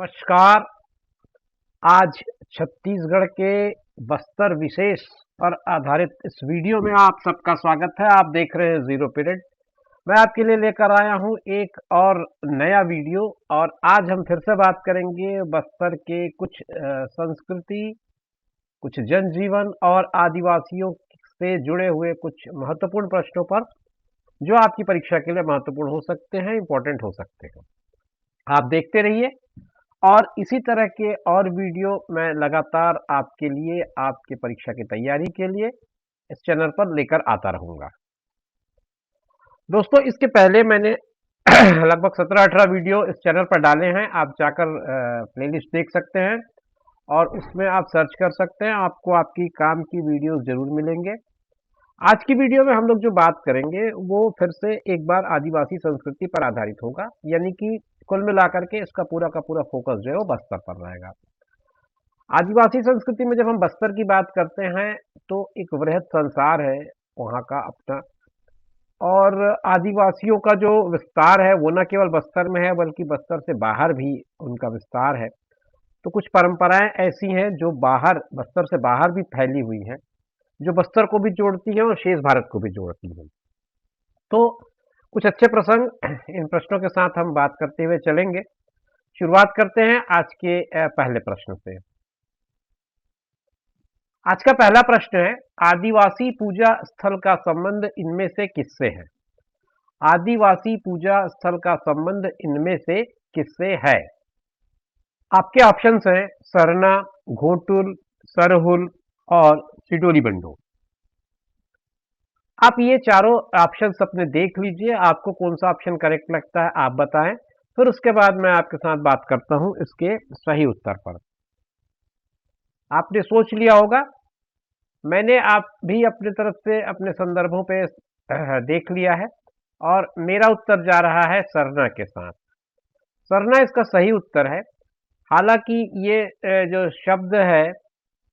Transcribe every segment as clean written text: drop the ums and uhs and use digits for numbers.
नमस्कार। आज छत्तीसगढ़ के बस्तर विशेष पर आधारित इस वीडियो में आप सबका स्वागत है। आप देख रहे हैं जीरो पीरियड। मैं आपके लिए लेकर आया हूं एक और नया वीडियो और आज हम फिर से बात करेंगे बस्तर के कुछ संस्कृति, कुछ जनजीवन और आदिवासियों से जुड़े हुए कुछ महत्वपूर्ण प्रश्नों पर जो आपकी परीक्षा के लिए महत्वपूर्ण हो सकते हैं, इंपॉर्टेंट हो सकते हैं। आप देखते रहिए और इसी तरह के और वीडियो मैं लगातार आपके लिए, आपके परीक्षा की तैयारी के लिए इस चैनल पर लेकर आता रहूंगा। दोस्तों, इसके पहले मैंने लगभग 17-18 वीडियो इस चैनल पर डाले हैं। आप जाकर प्लेलिस्ट देख सकते हैं और उसमें आप सर्च कर सकते हैं। आपको आपकी काम की वीडियोस जरूर मिलेंगे। आज की वीडियो में हम लोग जो बात करेंगे वो फिर से एक बार आदिवासी संस्कृति पर आधारित होगा, यानी कि कुल मिलाकर के इसका पूरा का पूरा फोकस जो है वो बस्तर पर रहेगा। आदिवासी संस्कृति में जब हम बस्तर की बात करते हैं तो एक वृहद संसार है वहाँ का अपना, और आदिवासियों का जो विस्तार है वो न केवल बस्तर में है बल्कि बस्तर से बाहर भी उनका विस्तार है। तो कुछ परंपराएं ऐसी हैं जो बाहर, बस्तर से बाहर भी फैली हुई हैं, जो बस्तर को भी जोड़ती हैं और शेष भारत को भी जोड़ती हैं। तो कुछ अच्छे प्रसंग, इन प्रश्नों के साथ हम बात करते हुए चलेंगे। शुरुआत करते हैं आज के पहले प्रश्न से। आज का पहला प्रश्न है, आदिवासी पूजा स्थल का संबंध इनमें से किससे है? आदिवासी पूजा स्थल का संबंध इनमें से किससे है? आपके ऑप्शंस हैं सरना, घोटुल, सरहुल और सिडोली बंडो। आप ये चारों ऑप्शंस अपने देख लीजिए, आपको कौन सा ऑप्शन करेक्ट लगता है आप बताएं, फिर उसके बाद मैं आपके साथ बात करता हूं इसके सही उत्तर पर। आपने सोच लिया होगा, मैंने आप भी अपनी तरफ से अपने संदर्भों पे देख लिया है और मेरा उत्तर जा रहा है सरना के साथ। सरना इसका सही उत्तर है। हालांकि ये जो शब्द है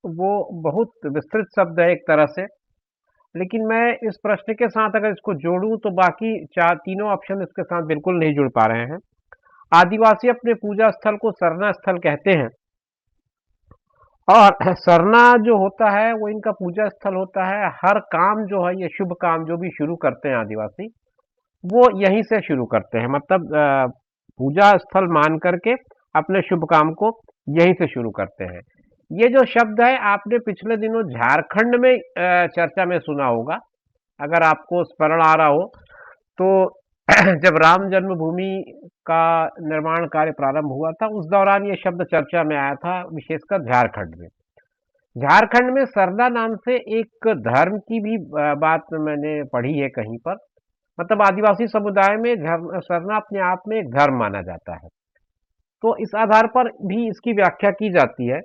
वो बहुत विस्तृत शब्द है एक तरह से, लेकिन मैं इस प्रश्न के साथ अगर इसको जोड़ूं तो बाकी तीनों ऑप्शन इसके साथ बिल्कुल नहीं जुड़ पा रहे हैं। आदिवासी अपने पूजा स्थल को सरना स्थल कहते हैं और सरना जो होता है वो इनका पूजा स्थल होता है। हर काम जो है, ये शुभ काम जो भी शुरू करते हैं आदिवासी, वो यहीं से शुरू करते हैं। मतलब पूजा स्थल मान करके अपने शुभ काम को यहीं से शुरू करते हैं। ये जो शब्द है आपने पिछले दिनों झारखंड में चर्चा में सुना होगा, अगर आपको स्मरण आ रहा हो तो जब राम जन्मभूमि का निर्माण कार्य प्रारंभ हुआ था उस दौरान ये शब्द चर्चा में आया था, विशेषकर झारखंड में। झारखंड में सरना नाम से एक धर्म की भी बात मैंने पढ़ी है कहीं पर। मतलब आदिवासी समुदाय में सरना अपने आप में एक धर्म माना जाता है। तो इस आधार पर भी इसकी व्याख्या की जाती है।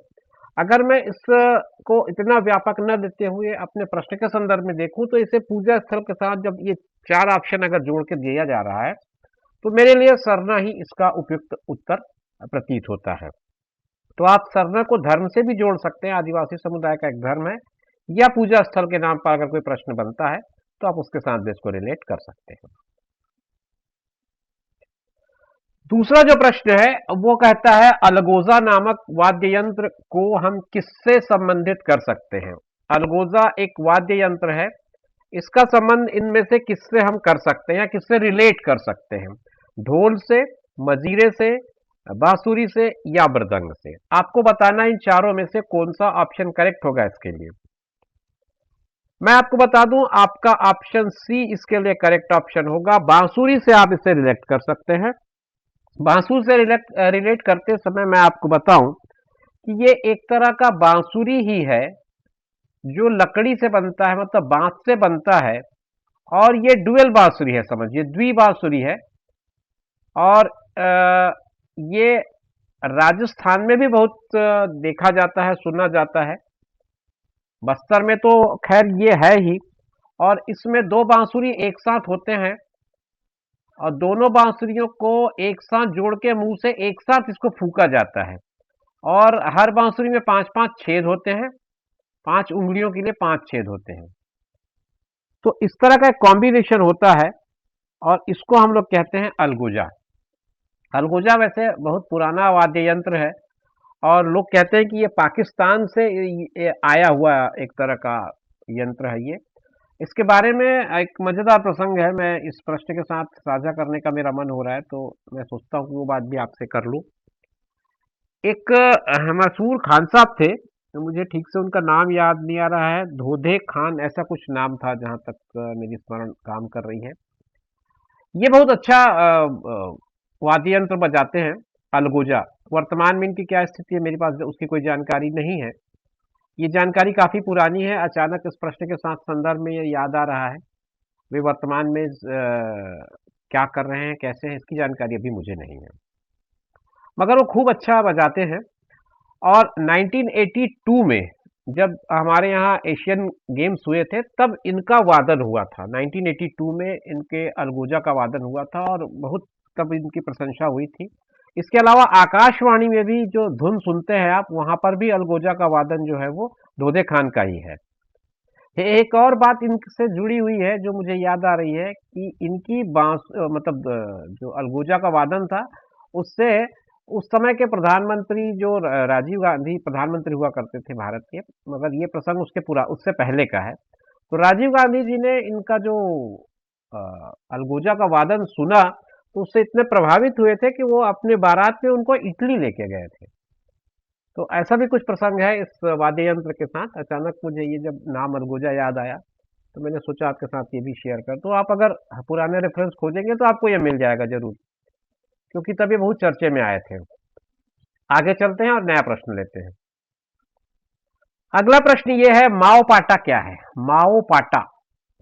अगर मैं इसको इतना व्यापक न देते हुए अपने प्रश्न के संदर्भ में देखूं तो इसे पूजा स्थल के साथ जब ये चार ऑप्शन अगर जोड़ के दिया जा रहा है तो मेरे लिए सरना ही इसका उपयुक्त उत्तर प्रतीत होता है। तो आप सरना को धर्म से भी जोड़ सकते हैं, आदिवासी समुदाय का एक धर्म है, या पूजा स्थल के नाम पर अगर कोई प्रश्न बनता है तो आप उसके साथ भी इसको रिलेट कर सकते हैं। दूसरा जो प्रश्न है वो कहता है, अलगोजा नामक वाद्य यंत्र को हम किससे संबंधित कर सकते हैं? अलगोजा एक वाद्य यंत्र है, इसका संबंध इनमें से किससे हम कर सकते हैं या किससे रिलेट कर सकते हैं? ढोल से, मजीरे से, बांसुरी से या मृदंग से? आपको बताना इन चारों में से कौन सा ऑप्शन करेक्ट होगा इसके लिए। मैं आपको बता दूं, आपका ऑप्शन सी इसके लिए करेक्ट ऑप्शन होगा। बांसुरी से आप इसे रिलेट कर सकते हैं। बांसुरी से रिलेट करते समय मैं आपको बताऊं कि ये एक तरह का बांसुरी ही है जो लकड़ी से बनता है, मतलब बांस से बनता है, और ये डुअल बांसुरी है, समझिए द्वि बांसुरी है। और ये राजस्थान में भी बहुत देखा जाता है, सुना जाता है। बस्तर में तो खैर ये है ही, और इसमें दो बांसुरी एक साथ होते हैं और दोनों बांसुरियों को एक साथ जोड़ के मुंह से एक साथ इसको फूंका जाता है, और हर बांसुरी में 5-5 छेद होते हैं, 5 उंगलियों के लिए 5 छेद होते हैं। तो इस तरह का एक कॉम्बिनेशन होता है और इसको हम लोग कहते हैं अलगोजा। अलगोजा वैसे बहुत पुराना वाद्य यंत्र है और लोग कहते हैं कि ये पाकिस्तान से ये आया हुआ एक तरह का यंत्र है ये। इसके बारे में एक मज़ेदार प्रसंग है, मैं इस प्रश्न के साथ साझा करने का मेरा मन हो रहा है, तो मैं सोचता हूँ कि वो बात भी आपसे कर लूँ। एक मशहूर खान साहब थे, तो मुझे ठीक से उनका नाम याद नहीं आ रहा है, धोधे खान ऐसा कुछ नाम था जहाँ तक मेरी स्मरण काम कर रही है। ये बहुत अच्छा वाद्य यंत्र बजाते हैं, अलगोजा। वर्तमान में इनकी क्या स्थिति है मेरे पास उसकी कोई जानकारी नहीं है। ये जानकारी काफ़ी पुरानी है, अचानक इस प्रश्न के साथ संदर्भ में ये याद आ रहा है। वे वर्तमान में क्या कर रहे हैं, कैसे हैं, इसकी जानकारी अभी मुझे नहीं है। मगर वो खूब अच्छा बजाते हैं और 1982 में जब हमारे यहाँ एशियन गेम्स हुए थे तब इनका वादन हुआ था। 1982 में इनके अलगोजा का वादन हुआ था और बहुत तब इनकी प्रशंसा हुई थी। इसके अलावा आकाशवाणी में भी जो धुन सुनते हैं आप, वहाँ पर भी अलगोजा का वादन जो है वो दोदे खान का ही है। एक और बात इनसे जुड़ी हुई है जो मुझे याद आ रही है कि इनकी मतलब जो अलगोजा का वादन था, उससे उस समय के प्रधानमंत्री जो राजीव गांधी प्रधानमंत्री हुआ करते थे भारत के, मगर ये प्रसंग उससे पहले का है। तो राजीव गांधी जी ने इनका जो अ, अलगोजा का वादन सुना तो उससे इतने प्रभावित हुए थे कि वो अपने बारात में उनको इटली लेके गए थे। तो ऐसा भी कुछ प्रसंग है इस वाद्य यंत्र के साथ। अचानक मुझे ये जब नाम अलगोजा याद आया तो मैंने सोचा आपके साथ ये भी शेयर कर। तो आप अगर पुराने रेफरेंस खोजेंगे तो आपको ये मिल जाएगा जरूर, क्योंकि तब ये बहुत चर्चे में आए थे। आगे चलते हैं और नया प्रश्न लेते हैं। अगला प्रश्न ये है, माओ पाटा क्या है? माओ पाटा,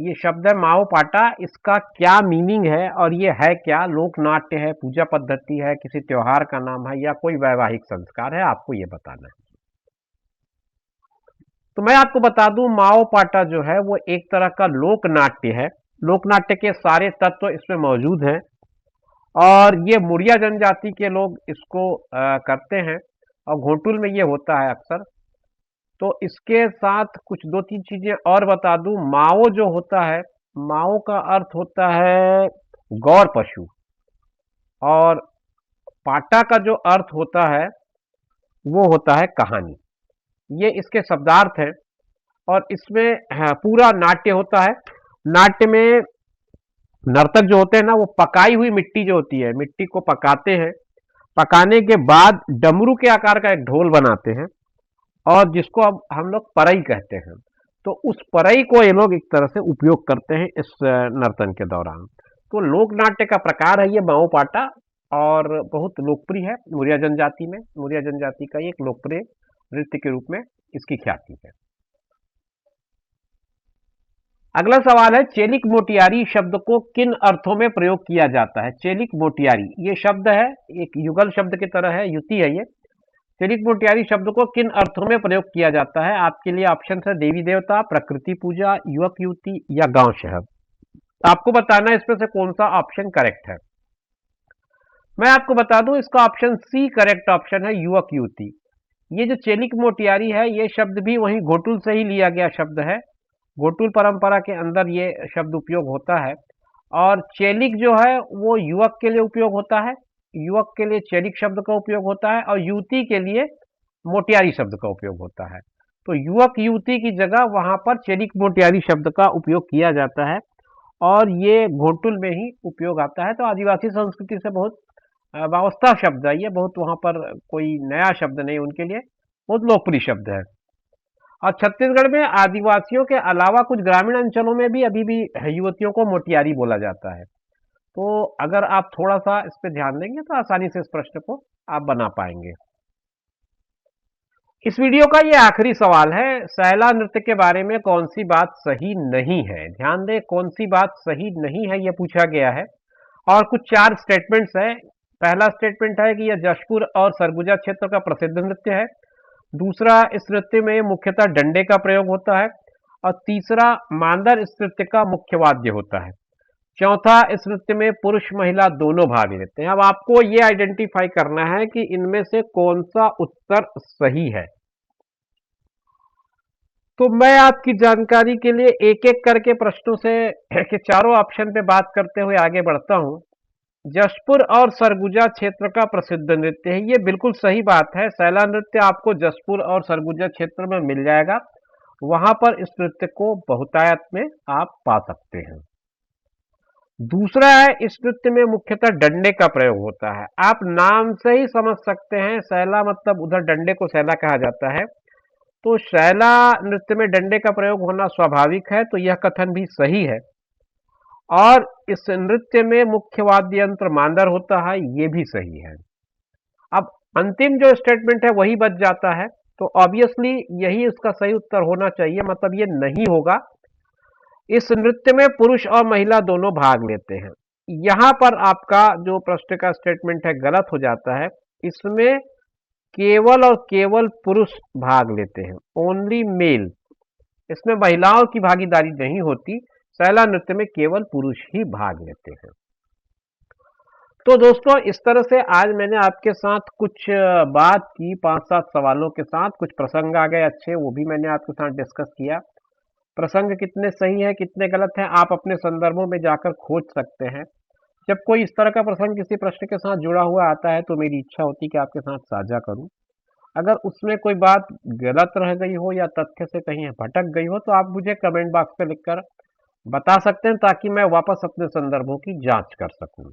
ये शब्द है माओ पाटा, इसका क्या मीनिंग है और ये है क्या? लोक नाट्य है, पूजा पद्धति है, किसी त्योहार का नाम है या कोई वैवाहिक संस्कार है? आपको ये बताना है। तो मैं आपको बता दूं, माओ पाटा जो है वो एक तरह का लोक नाट्य है। लोक नाट्य के सारे तत्व इसमें मौजूद हैं और ये मुड़िया जनजाति के लोग इसको करते हैं और घोटुल में ये होता है अक्सर। तो इसके साथ कुछ दो तीन चीजें और बता दूं। माओ जो होता है, माओ का अर्थ होता है गौर पशु, और पाटा का जो अर्थ होता है वो होता है कहानी। ये इसके शब्दार्थ हैं और इसमें पूरा नाट्य होता है। नाट्य में नर्तक जो होते हैं ना, वो पकाई हुई मिट्टी जो होती है, मिट्टी को पकाते हैं। पकाने के बाद डमरू के आकार का एक ढोल बनाते हैं और जिसको अब हम लोग परई कहते हैं। तो उस परई को ये लोग एक तरह से उपयोग करते हैं इस नर्तन के दौरान। तो लोक नाट्य का प्रकार है ये माओ पाटा और बहुत लोकप्रिय है मुरिया जनजाति में। मुरिया जनजाति का एक लोकप्रिय नृत्य के रूप में इसकी ख्याति है। अगला सवाल है, चेलिक मोटियारी शब्द को किन अर्थों में प्रयोग किया जाता है? चेलिक मोटियारी ये शब्द है, एक युगल शब्द की तरह है, युति है ये। चेलिक मोटियारी शब्द को किन अर्थों में प्रयोग किया जाता है? आपके लिए ऑप्शन है देवी देवता, प्रकृति पूजा, युवक युवती या गांव शहर। आपको बताना है इसमें से कौन सा ऑप्शन करेक्ट है। मैं आपको बता दूं, इसका ऑप्शन सी करेक्ट ऑप्शन है, युवक युवती। ये जो चेलिक मोटियारी है ये शब्द भी वहीं घोटुल से ही लिया गया शब्द है। घोटुल परंपरा के अंदर ये शब्द उपयोग होता है और चेलिक जो है वो युवक के लिए उपयोग होता है, युवक के लिए चेलिक शब्द का उपयोग होता है और युवती के लिए मोटियारी शब्द का उपयोग होता है। तो युवक युवती की जगह वहां पर चेलिक मोटियारी शब्द का उपयोग किया जाता है और ये घोटुल में ही उपयोग आता है। तो आदिवासी संस्कृति से बहुत वाबस्ता शब्द है ये, बहुत वहां पर कोई नया शब्द नहीं, उनके लिए बहुत लोकप्रिय शब्द है। और छत्तीसगढ़ में आदिवासियों के अलावा कुछ ग्रामीण अंचलों में भी अभी भी युवतियों को मोटियारी बोला जाता है। तो अगर आप थोड़ा सा इस पे ध्यान देंगे तो आसानी से इस प्रश्न को आप बना पाएंगे। इस वीडियो का ये आखिरी सवाल है, सैला नृत्य के बारे में कौन सी बात सही नहीं है? ध्यान दें, कौन सी बात सही नहीं है ये पूछा गया है और कुछ चार स्टेटमेंट्स है। पहला स्टेटमेंट है कि यह जशपुर और सरगुजा क्षेत्र का प्रसिद्ध नृत्य है। दूसरा, इस नृत्य में मुख्यतः डंडे का प्रयोग होता है और तीसरा, मांदर इस नृत्य का मुख्य वाद्य होता है। चौथा, इस नृत्य में पुरुष महिला दोनों भाग लेते हैं। अब आपको ये आइडेंटिफाई करना है कि इनमें से कौन सा उत्तर सही है। तो मैं आपकी जानकारी के लिए एक एक करके प्रश्नों से के चारों ऑप्शन पे बात करते हुए आगे बढ़ता हूं। जशपुर और सरगुजा क्षेत्र का प्रसिद्ध नृत्य है। ये बिल्कुल सही बात है। सैला नृत्य आपको जशपुर और सरगुजा क्षेत्र में मिल जाएगा। वहां पर इस नृत्य को बहुतायत में आप पा सकते हैं। दूसरा है, इस नृत्य में मुख्यतः डंडे का प्रयोग होता है। आप नाम से ही समझ सकते हैं, सैला मतलब उधर डंडे को सैला कहा जाता है, तो सैला नृत्य में डंडे का प्रयोग होना स्वाभाविक है, तो यह कथन भी सही है। और इस नृत्य में मुख्य वाद्य यंत्र मांदर होता है, ये भी सही है। अब अंतिम जो स्टेटमेंट है वही बच जाता है, तो ऑब्वियसली यही इसका सही उत्तर होना चाहिए, मतलब ये नहीं होगा। इस नृत्य में पुरुष और महिला दोनों भाग लेते हैं। यहां पर आपका जो प्रश्न का स्टेटमेंट है गलत हो जाता है। इसमें केवल और केवल पुरुष भाग लेते हैं, ओनली मेल। इसमें महिलाओं की भागीदारी नहीं होती। सैला नृत्य में केवल पुरुष ही भाग लेते हैं। तो दोस्तों, इस तरह से आज मैंने आपके साथ कुछ बात की, 5-7 सवालों के साथ। कुछ प्रसंग आ गए अच्छे, वो भी मैंने आपके साथ डिस्कस किया। प्रसंग कितने सही है कितने गलत हैं, आप अपने संदर्भों में जाकर खोज सकते हैं। जब कोई इस तरह का प्रसंग किसी प्रश्न के साथ जुड़ा हुआ आता है तो मेरी इच्छा होती है कि आपके साथ साझा करूं। अगर उसमें कोई बात गलत रह गई हो या तथ्य से कहीं भटक गई हो तो आप मुझे कमेंट बॉक्स में लिखकर बता सकते हैं, ताकि मैं वापस अपने संदर्भों की जांच कर सकूं।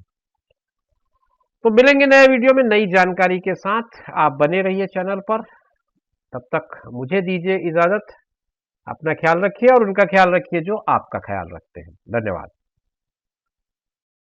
तो मिलेंगे नए वीडियो में नई जानकारी के साथ। आप बने रहिए चैनल पर। तब तक मुझे दीजिए इजाजत। अपना ख्याल रखिए और उनका ख्याल रखिए जो आपका ख्याल रखते हैं। धन्यवाद।